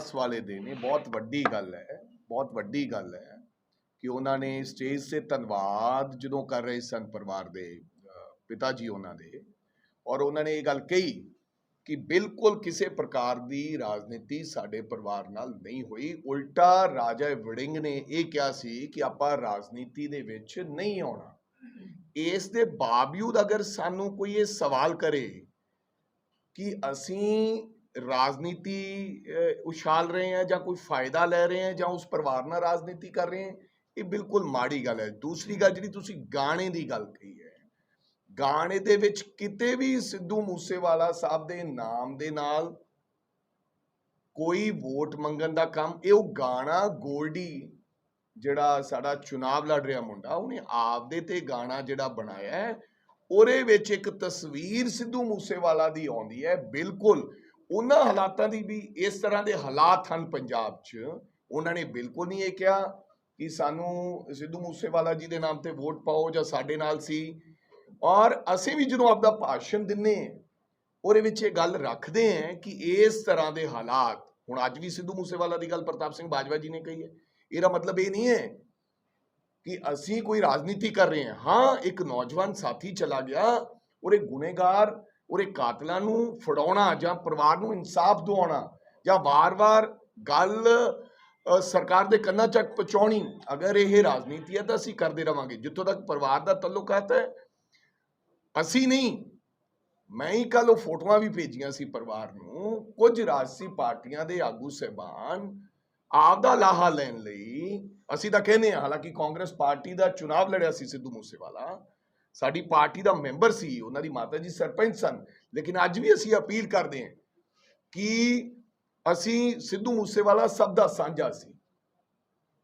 इतिहास वाले दिन ये बहुत वड्डी गल है, बहुत वड्डी गल है कि उन्होंने स्टेज से धन्यवाद जो कर रहे सन परिवार के पिता जी उन्होंने, और उन्होंने ये गल कही कि बिल्कुल किसी प्रकार की राजनीति साडे परिवार नाल नहीं हुई। उल्टा राजा वड़िंग ने यह कहा सी कि आपां राजनीति दे विच नहीं आउणा। इस दे बावजूद अगर सानू कोई ये सवाल करे कि असीं राजनीति उछाल रहे हैं या कोई फायदा ले रहे हैं या उस परिवार नाल राजनीति कर रहे हैं, ये बिल्कुल माड़ी गल है। दूसरी गल जिहड़ी तुसीं गाणे दी गल कही है, गाणे दे विच किते भी सिद्धू मूसेवाला साहब दे नाम दे नाल कोई वोट मंगण दा काम, ये गाना गोल्डी जिहड़ा साडा चुनाव लड़ रहा मुंडा उन्हें आपदे ते गाना जिहड़ा बनाया है, ਉਹਦੇ ਵਿੱਚ एक तस्वीर सिद्धू मूसेवाला दी आउंदी है। बिल्कुल उन्हां हालातां दी भी इस तरह के हालात हैं पंजाब च। उन्होंने बिल्कुल नहीं ये कहा कि सानू सिद्धू मूसेवाला जी के नाम ते वोट पाओ या साडे नाल सी। और असीं भी जो आपका भाषण दिन्ने ਉਹਦੇ ਵਿੱਚ ਇਹ ਗੱਲ रखते हैं कि इस तरह के हालात हुण अज भी सिद्धू मूसेवाला की गल प्रताप सिंह बाजवा जी ने कही है। ਇਹਦਾ मतलब ये नहीं है कि असी कोई राजनीति कर रहे हैं। हाँ, एक नौजवान साथी चला गया और एक गुनेगार और एक कातलां नूं फड़ाउणा जां परिवार नूं इंसाफ दिवाउणा जां वार-वार गल सरकार दे कन्नां तक पहुंचाउणी, अगर यह राजनीति है तो असी करते रहांगे। जिथों तक परिवार का तल्लुकात है, असी नहीं, मैं ही कल फोटोआं भी भेजियां सी परिवार नूं। कुछ राजसी पार्टियां दे आगू साहिबान आपदा लाहा लैण लई, असीं तां कहने हैं, हालांकि कांग्रेस पार्टी का चुनाव लड़िया सी सिद्धू मूसेवाला, साडी पार्टी का मैंबर सी, उन्हां दी माता जी सरपंच सन, लेकिन अज भी असीं अपील करते हैं कि असीं सिद्धू मूसेवाला सब दा सांझा सी।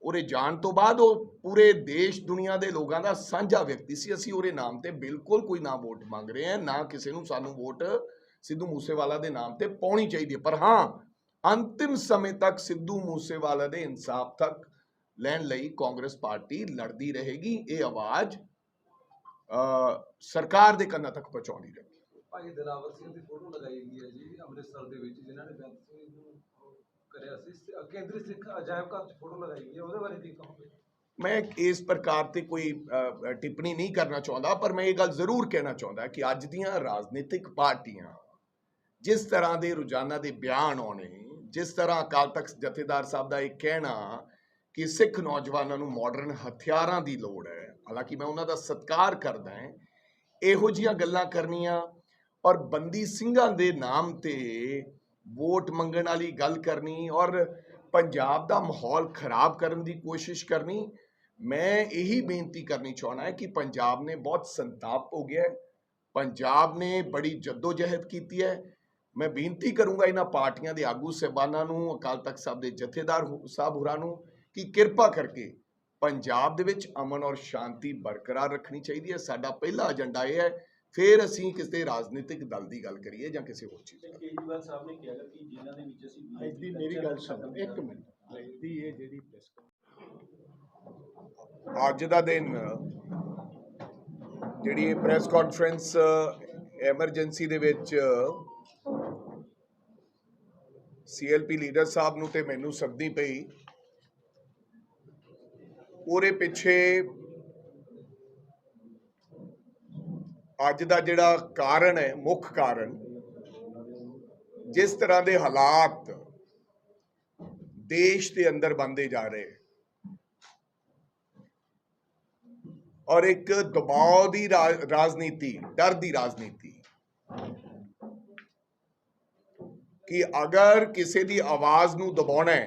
उहदे जाण तो बाद वो पूरे देश दुनिया के लोगों का सांझा व्यक्ति सी। असीं उहदे नाम ते बिल्कुल कोई ना वोट मंग रहे हैं, ना किसी नूं सानूं वोट सिद्धू मूसेवाला के नाम ते पाउणी चाहिए। पर हाँ, अंतिम समय तक सिद्धू मूसेवाला के इंसाफ तक लैण लई कांग्रेस पार्टी लड़ती रहेगी। ये आवाज सरकार के कन्नां तक पहुंचाउणी रहेगी। भाई दिलावर सिंह की फोटो लगाई गई है जी अमृतसर के विच, जिन्हां ने बेअंत सिंह नूं करिया सी। केंद्री सिख अजायब घर च फोटो लगाई गई है, ਉਹਦੇ ਬਾਰੇ ਕੀ ਕਹੋਗੇ? मैं इस प्रकार से कोई टिप्पणी नहीं करना चाहता, पर मैं ये गल जरूर कहना चाहता कि अज दीयां राजनीतिक पार्टियां जिस तरह के रोजाना के बयान आने, जिस तरह अकाल तख्त जथेदार साहब का यह कहना कि सिख नौजवानों को मॉडर्न हथियारों की लोड़ है, हालांकि मैं उन्हों का सत्कार करदा है, इहो जिहियां गल्लां करनियां और बंदी सिंघां दे नाम ते वोट मंगण वाली गल करनी और पंजाब का माहौल खराब करने की कोशिश करनी। मैं यही बेनती करनी चाहना है कि पंजाब ने बहुत संताप हो गया है, पंजाब ने बड़ी जद्दोजहद की है। मैं बेनती करूंगा इन्हां पार्टियां दे आगू साहिबानां नूं, अकाल तख्त साहब दे जथेदार साहब होरां नूं कि कृपा करके पंजाब दे विच अमन और शांति बरकरार रखनी चाहिए है। साडा पहला एजेंडा यह है, फिर असीं किसी राजनीतिक दल की गल करिए जां किसी होर चीज़ दी। केजरीवाल साहब ने कहा कि जिन्हां दे विच असीं ਅੱਜ ਦੀ ਮੇਰੀ ਗੱਲ ਸੁਣੋ ਇੱਕ ਮਿੰਟ। ਅੱਜ ਦੀ ਇਹ ਜਿਹੜੀ ਪ੍ਰੈਸ ਅੱਜ ਦਾ दिन ਜਿਹੜੀ ਇਹ ਪ੍ਰੈਸ ਕਾਨਫਰੰਸ ਐਮਰਜੈਂਸੀ ਦੇ ਵਿੱਚ CLP ਲੀਡਰ ਸਾਹਿਬ ਨੂੰ ਤੇ ਮੈਨੂੰ ਸੱਦਣੀ ਪਈ, ਉਹਦੇ ਪਿੱਛੇ ਅੱਜ ਦਾ ਜਿਹੜਾ ਕਾਰਨ ਹੈ, ਮੁੱਖ ਕਾਰਨ जिस तरह के हालात देश के अंदर बनते जा रहे और एक दबाव की राजनीति, डर की राजनीति कि अगर किसी की आवाज नूं दबाउणा है,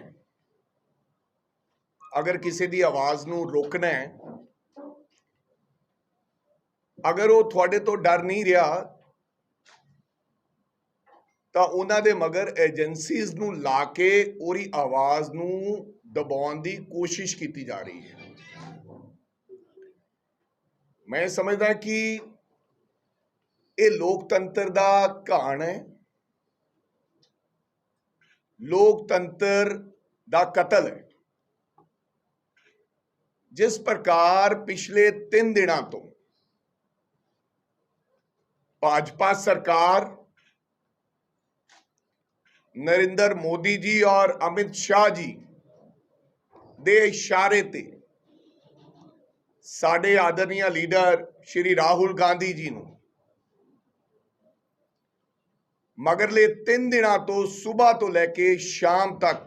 अगर किसी की आवाज नूं रोकना है, अगर वो थोड़े तो डर नहीं रहा तो उन्हां दे मगर एजेंसीज नूं ला के उहदी आवाज नूं दबाउण दी कोशिश की जा रही है। मैं समझदा कि ये लोकतंत्र दा घाण है, लोकतंत्र दा कतल है। जिस प्रकार पिछले 3 दिनों तो भाजपा सरकार नरेंद्र मोदी जी और अमित शाह जी दे इशारे ते साडे आदरणीय लीडर श्री राहुल गांधी जी नूं मगरले 3 दिनों तो सुबह तो लैके शाम तक,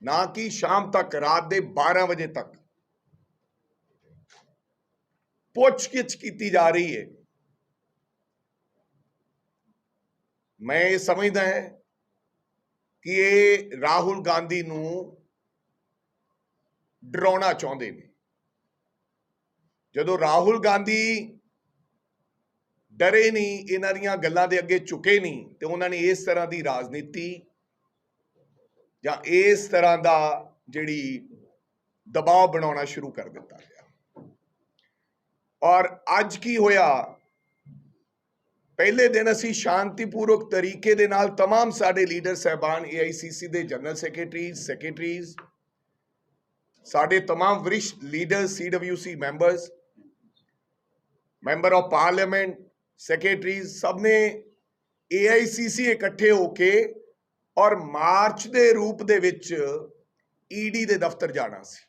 ना कि शाम तक, रात के 12 बजे तक पुछ-गिछ की जा रही है। मैं ये समझदा है कि ये राहुल गांधी नूं डराउणा चाहुंदे ने। जदों राहुल गांधी डरे नहीं, इन्हां दीयां गल्लां दे अगे झुके नहीं, तो उन्होंने इस तरह की राजनीति या इस तरह का जिहड़ी दबाव बनाना शुरू कर दिता गया। और अज की होया, पहले दिन असी शांतिपूर्वक तरीके दे नाल तमाम साडे लीडर साहबान, AICC दे जनरल सैकटरीज, साडे तमाम वरिष्ठ leaders, CWC members, member of parliament, secretaries, सब ने AICC इकट्ठे होके और मार्च दे रूप दे विच ED दे दफ्तर जाना सी।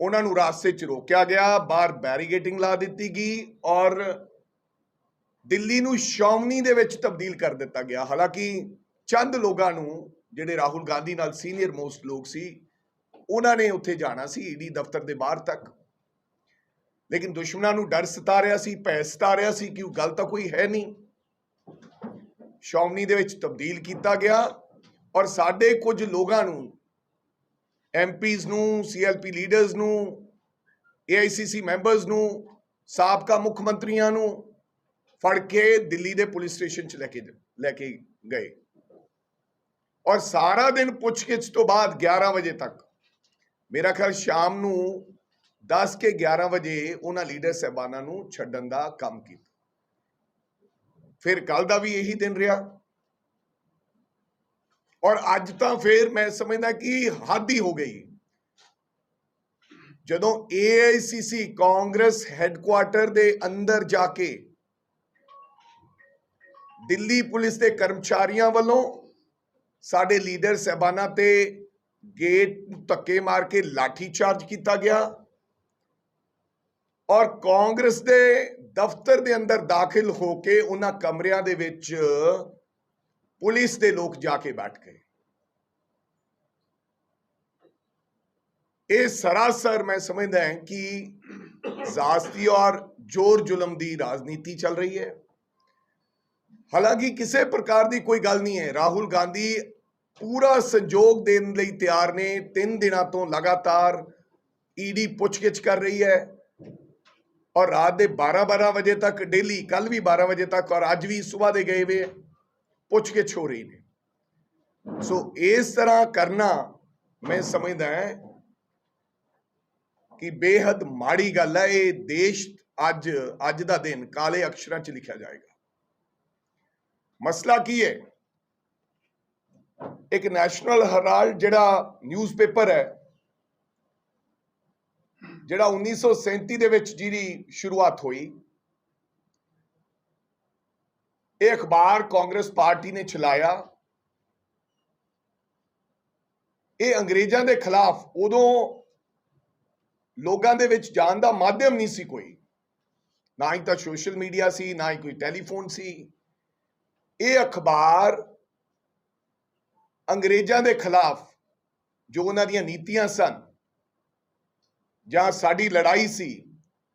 उन्हां नूं रास्ते च रोकिया गया, बाहर बैरीगेटिंग ला दी गई और दिल्ली नूं शौमनी दे विच तब्दील कर दिता गया। हालांकि चंद लोगों नूं जिहड़े राहुल गांधी नाल सीनियर मोस्ट लोग सी, उन्होंने उत्थे जाना सी ED दफ्तर दे बाहर तक, लेकिन दुश्मनां नूं डर सता रहा सी, भै सता रहा सी कि गल तां कोई है नहीं। शौमनी दे विच तब्दील किया गया और साडे कुछ लोगों नूं, MPs नूं, CLP लीडर्स नूं, AICC मैंबर्स नूं, साबका मुख मंत्रियों नूं फड़ के दिल्ली दे पुलिस स्टेशन च लैके गए और सारा दिन पुछ-गिछ तो बाद 11 बजे तक, मेरा ख्याल शाम नूं 10 के 11 बजे उन्हां लीडर साहबानां नूं छड्डण दा काम कीता। फिर कल दा भी यही दिन रहा और अज तां फिर मैं समझदा कि हद ही हो गई। जदों AICC कांग्रेस हैडक्वार्टर दे अंदर जाके दिल्ली पुलिस के कर्मचारियों वालों साडे लीडर साहबाना ते गेट धक्के मार के लाठी चार्ज किया गया और कांग्रेस दे दफ्तर दे अंदर दाखिल होके उन्हां कमरियां दे विच पुलिस दे लोग जाके बैठ गए। ये सरासर मैं समझदा है कि ज़ाती और जोर जुलम की राजनीति चल रही है। हालांकि किसी प्रकार की कोई गल नहीं है। राहुल गांधी पूरा संजोग देने लई तैयार ने। 3 दिनों तो लगातार ED पुछ-गिछ कर रही है और रात के 12-12 बजे तक डेली, कल भी 12 बजे तक और अज भी सुबह दे गए हुए पुछ-गिछ हो रही ने। सो इस तरह करना मैं समझदा है कि बेहद माड़ी गल है। ये देश अज दा दिन काले अक्षरां च लिखा जाएगा। मसला की है, एक नैशनल हेराल्ड जिहड़ा न्यूज़पेपर है, जिहड़ा 1937 दे विच जिहदी शुरुआत हुई, ये अखबार कांग्रेस पार्टी ने चलाया। ये अंग्रेजां दे खिलाफ उदों लोगों दे विच जाण दा माध्यम नहीं सी कोई, ना ही तो सोशल मीडिया सी, ना ही कोई टेलीफोन सी। ये अखबार अंग्रेजां दे खिलाफ जो उन्हां दीयां नीतियां सन, जहां साडी लड़ाई सी,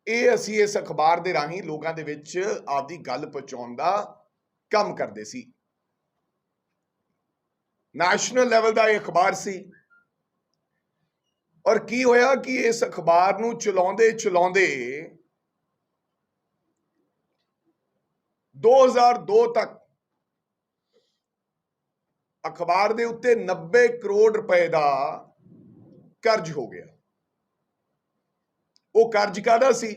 ये असी इस अखबार दे राही लोगों दे विच आपदी गल पहुंचाउण दा काम करदे सी। नैशनल लेवल दा ये अखबार सी और की होया कि इस अखबार नूं चलाउंदे चलाउंदे 2002 तक अखबार दे उत्ते 90 करोड़ रुपए का कर्ज हो गया। वो कर्ज काहदा सी?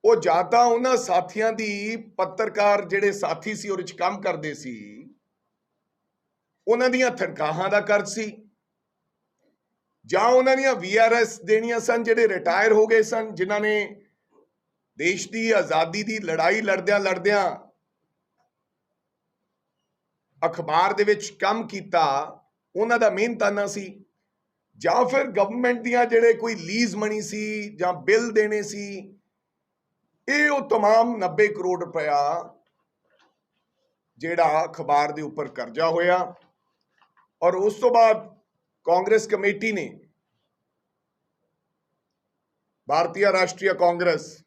वो जाता उन्हां साथियां दी, पत्रकार जिहड़े साथी सी उहदे च काम करदे सी, उन्हां दीयां तनखाहां दा कर्ज सी, जां उन्हां दीयां VRS देनियां सन जिहड़े रिटायर हो गए सन, जिन्हां ने ਦੇਸ਼ ਦੀ ਆਜ਼ਾਦੀ ਦੀ ਲੜਾਈ ਲੜਦਿਆਂ ਅਖਬਾਰ ਦੇ ਵਿੱਚ ਕੰਮ ਕੀਤਾ, ਉਹਨਾਂ ਦਾ ਮਿਹਨਤਾਨਾ ਸੀ, ਜਾਂ ਫਿਰ ਗਵਰਨਮੈਂਟ ਦੀਆਂ ਜਿਹੜੇ ਕੋਈ ਲੀਜ਼ ਮਨੀ ਸੀ ਜਾਂ ਬਿੱਲ ਦੇਣੇ ਸੀ, ਇਹ ਉਹ तमाम 90 ਕਰੋੜ ਰੁਪਇਆ ਜਿਹੜਾ ਅਖਬਾਰ ਦੇ ਉੱਪਰ ਕਰਜ਼ਾ ਹੋਇਆ। ਔਰ ਉਸ ਤੋਂ ਬਾਅਦ ਕਾਂਗਰਸ ਕਮੇਟੀ ਨੇ, ਭਾਰਤੀ ਰਾਸ਼ਟਰੀ ਕਾਂਗਰਸ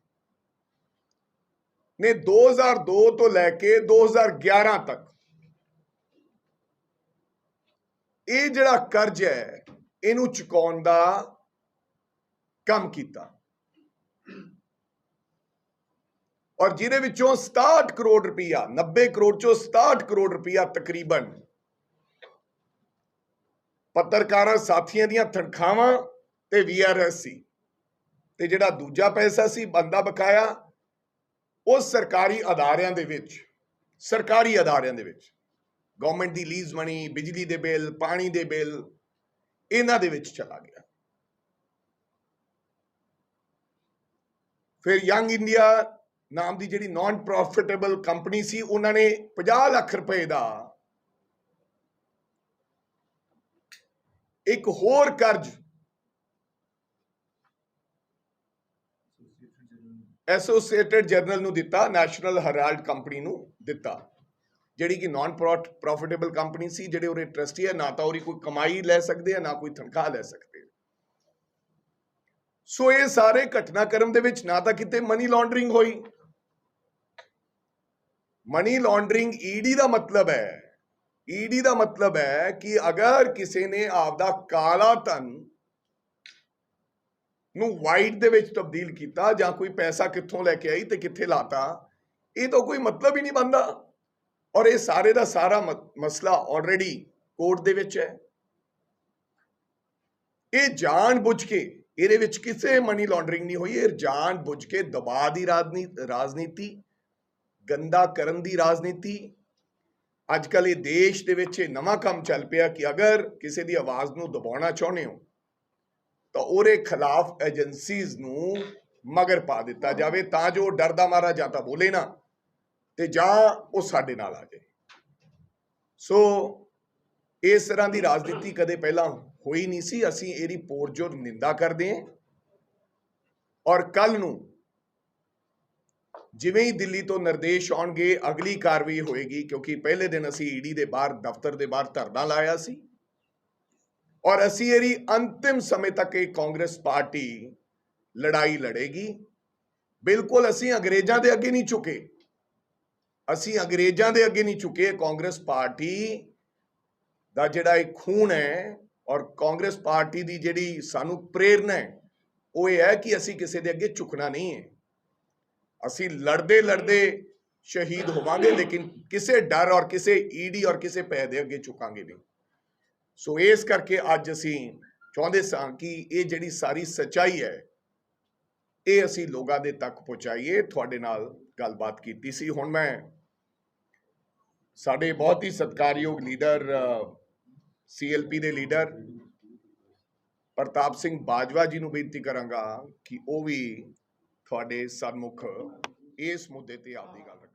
ਨੇ 2002 ਤੋਂ ਲੈ ਕੇ 2011 ਤੱਕ ਇਹ ਜਿਹੜਾ ਕਰਜ਼ ਹੈ ਇਹਨੂੰ ਚੁਕਾਉਣ ਦਾ ਕੰਮ ਕੀਤਾ, ਔਰ ਜਿਹਦੇ ਵਿੱਚੋਂ 67 ਕਰੋੜ ਰੁਪਇਆ, 90 ਕਰੋੜ ਚੋਂ 67 ਕਰੋੜ ਰੁਪਇਆ ਤਕਰੀਬਨ ਪੱਤਰਕਾਰਾਂ ਸਾਥੀਆਂ ਦੀਆਂ ਤਨਖਾਹਾਂ ਤੇ VRS ਸੀ, ਤੇ ਜਿਹੜਾ ਦੂਜਾ ਪੈਸਾ ਸੀ ਬੰਦਾ ਬਕਾਇਆ, ਉਹ ਸਰਕਾਰੀ ਅਦਾਰਿਆਂ ਦੇ ਵਿੱਚ ਗਵਰਨਮੈਂਟ ਦੀ ਲੀਜ਼ ਮਨੀ, ਬਿਜਲੀ ਦੇ ਬਿੱਲ, ਪਾਣੀ ਦੇ ਬਿੱਲ, ਇਹਨਾਂ ਦੇ ਵਿੱਚ ਚਲਾ ਗਿਆ। ਫਿਰ ਯੰਗ ਇੰਡੀਆ ਨਾਮ ਦੀ ਜਿਹੜੀ ਨਾਨ ਪ੍ਰੋਫਿਟੇਬਲ ਕੰਪਨੀ ਸੀ, ਉਹਨਾਂ ਨੇ 50 ਲੱਖ ਰੁਪਏ ਦਾ ਇੱਕ ਹੋਰ ਕਰਜ਼ ਐਸੋਸੀਏਟਡ ਜਰਨਲ ਨੂੰ ਦਿੱਤਾ, ਨੈਸ਼ਨਲ ਹੈਰਾਲਡ ਕੰਪਨੀ ਨੂੰ ਦਿੱਤਾ, ਜਿਹੜੀ ਕਿ ਨਾਨ ਪ੍ਰੋਫਿਟੇਬਲ ਕੰਪਨੀ ਸੀ। ਜਿਹੜੇ ਉਹਦੇ ਟਰਸਟੀ ਹੈ, ਨਾ ਤਾਂ ਉਹਦੀ ਕੋਈ ਕਮਾਈ ਲੈ ਸਕਦੇ ਆ, ਨਾ ਕੋਈ ਤਨਖਾਹ ਲੈ ਸਕਦੇ। ਸੋ ਇਹ ਸਾਰੇ ਘਟਨਾਕ੍ਰਮ ਦੇ ਵਿੱਚ ਨਾ ਤਾਂ ਕਿਤੇ ਮਨੀ ਲਾਂਡਰਿੰਗ ਹੋਈ। ਮਨੀ ਲਾਂਡਰਿੰਗ ਈਡੀ ਦਾ ਮਤਲਬ ਹੈ ਕਿ ਅਗਰ ਕਿਸੇ ਨੇ ਆਪਦਾ ਕਾਲਾ ਧਨ ਨੂੰ ਵਾਈਟ ਦੇ ਵਿੱਚ ਤਬਦੀਲ ਕੀਤਾ, ਜਾਂ ਕੋਈ ਪੈਸਾ ਕਿੱਥੋਂ ਲੈ ਕੇ ਆਈ ਤੇ ਕਿੱਥੇ ਲਾਤਾ, ਇਹ ਤਾਂ ਕੋਈ ਮਤਲਬ ਹੀ ਨਹੀਂ ਬਣਦਾ। ਔਰ ਇਹ ਸਾਰੇ ਦਾ ਸਾਰਾ ਮਸਲਾ ਆਲਰੇਡੀ ਕੋਰਟ ਦੇ ਵਿੱਚ ਹੈ। ਇਹ ਜਾਣ ਬੁੱਝ ਕੇ, ਇਹਦੇ ਵਿੱਚ ਕਿਸੇ ਮਨੀ ਲਾਂਡਰਿੰਗ ਨਹੀਂ ਹੋਈ, ਇਹ ਜਾਣ ਬੁੱਝ ਕੇ ਦਬਾਅ ਦੀ ਰਾਜਨੀਤੀ, ਗੰਦਾ ਕਰਨ ਦੀ ਰਾਜਨੀਤੀ। ਅੱਜ ਕੱਲ ਇਹ ਦੇਸ਼ ਦੇ ਵਿੱਚ ਇਹ ਨਵਾਂ ਕੰਮ ਚੱਲ ਪਿਆ ਕਿ ਅਗਰ ਕਿਸੇ ਦੀ ਆਵਾਜ਼ ਨੂੰ ਦਬਾਉਣਾ ਚਾਹੁੰਦੇ ਹੋ ਤਾਂ ਉਹਦੇ ਖਿਲਾਫ ਏਜੰਸੀਜ਼ ਨੂੰ ਮਗਰ ਪਾ ਦਿੱਤਾ ਜਾਵੇ, ਤਾਂ ਜੋ ਡਰਦਾ ਮਾਰਾ ਜਾਂ ਤਾਂ ਬੋਲੇ ਨਾ, ਤੇ ਜਾਂ ਉਹ ਸਾਡੇ ਨਾਲ ਆ ਜਾਏ। ਸੋ ਇਸ ਤਰ੍ਹਾਂ ਦੀ ਰਾਜਨੀਤੀ ਕਦੇ ਪਹਿਲਾਂ ਹੋਈ ਨਹੀਂ ਸੀ। ਅਸੀਂ ਇਹਦੀ ਪੁਰਜੋਰ ਨਿੰਦਾ ਕਰਦੇ ਹਾਂ, ਔਰ ਕੱਲ ਨੂੰ ਜਿਵੇਂ ਹੀ ਦਿੱਲੀ ਤੋਂ ਨਿਰਦੇਸ਼ ਆਉਣਗੇ, ਅਗਲੀ ਕਾਰਵਾਈ ਹੋਏਗੀ, ਕਿਉਂਕਿ ਪਹਿਲੇ ਦਿਨ ਅਸੀਂ ਈਡੀ ਦੇ ਬਾਹਰ, ਦਫ਼ਤਰ ਦੇ ਬਾਹਰ ਧਰਨਾ ਲਾਇਆ ਸੀ, ਔਰ ਅਸੀਂ ਇਹਦੀ ਅੰਤਿਮ ਸਮੇਂ ਤੱਕ ਇਹ ਕਾਂਗਰਸ ਪਾਰਟੀ ਲੜਾਈ ਲੜੇਗੀ। ਬਿਲਕੁਲ ਅਸੀਂ ਅੰਗਰੇਜ਼ਾਂ ਦੇ ਅੱਗੇ ਨਹੀਂ ਝੁਕੇ। ਕਾਂਗਰਸ ਪਾਰਟੀ ਦਾ ਜਿਹੜਾ ਇਹ ਖੂਨ ਹੈ, ਔਰ ਕਾਂਗਰਸ ਪਾਰਟੀ ਦੀ ਜਿਹੜੀ ਸਾਨੂੰ ਪ੍ਰੇਰਨਾ ਹੈ, ਉਹ ਇਹ ਹੈ ਕਿ ਅਸੀਂ ਕਿਸੇ ਦੇ ਅੱਗੇ ਝੁਕਣਾ ਨਹੀਂ ਹੈ। ਅਸੀਂ ਲੜਦੇ ਸ਼ਹੀਦ ਹੋਵਾਂਗੇ, ਲੇਕਿਨ ਕਿਸੇ ਡਰ ਔਰ ਕਿਸੇ ਈਡੀ ਔਰ ਕਿਸੇ ਪੈਸੇ ਦੇ ਅੱਗੇ ਝੁਕਾਂਗੇ ਨਹੀਂ। ਸੋ ਇਸ ਕਰਕੇ ਅੱਜ ਅਸੀਂ ਚਾਹੁੰਦੇ ਸਾਂ ਕਿ ਇਹ ਜਿਹੜੀ ਸਾਰੀ ਸੱਚਾਈ ਹੈ, ਇਹ ਅਸੀਂ ਲੋਕਾਂ ਦੇ ਤੱਕ ਪਹੁੰਚਾਈਏ। ਤੁਹਾਡੇ ਨਾਲ ਗੱਲਬਾਤ ਕੀਤੀ ਸੀ। ਹੁਣ ਮੈਂ ਸਾਡੇ ਬਹੁਤ ਹੀ ਸਤਿਕਾਰਯੋਗ ਲੀਡਰ, CLP ਦੇ ਲੀਡਰ ਪ੍ਰਤਾਪ ਸਿੰਘ ਬਾਜਵਾ ਜੀ ਨੂੰ ਬੇਨਤੀ ਕਰਾਂਗਾ ਕਿ ਉਹ ਵੀ ਤੁਹਾਡੇ ਸਨਮੁਖ ਇਸ ਮੁੱਦੇ ਤੇ ਆਪਦੀ ਗੱਲ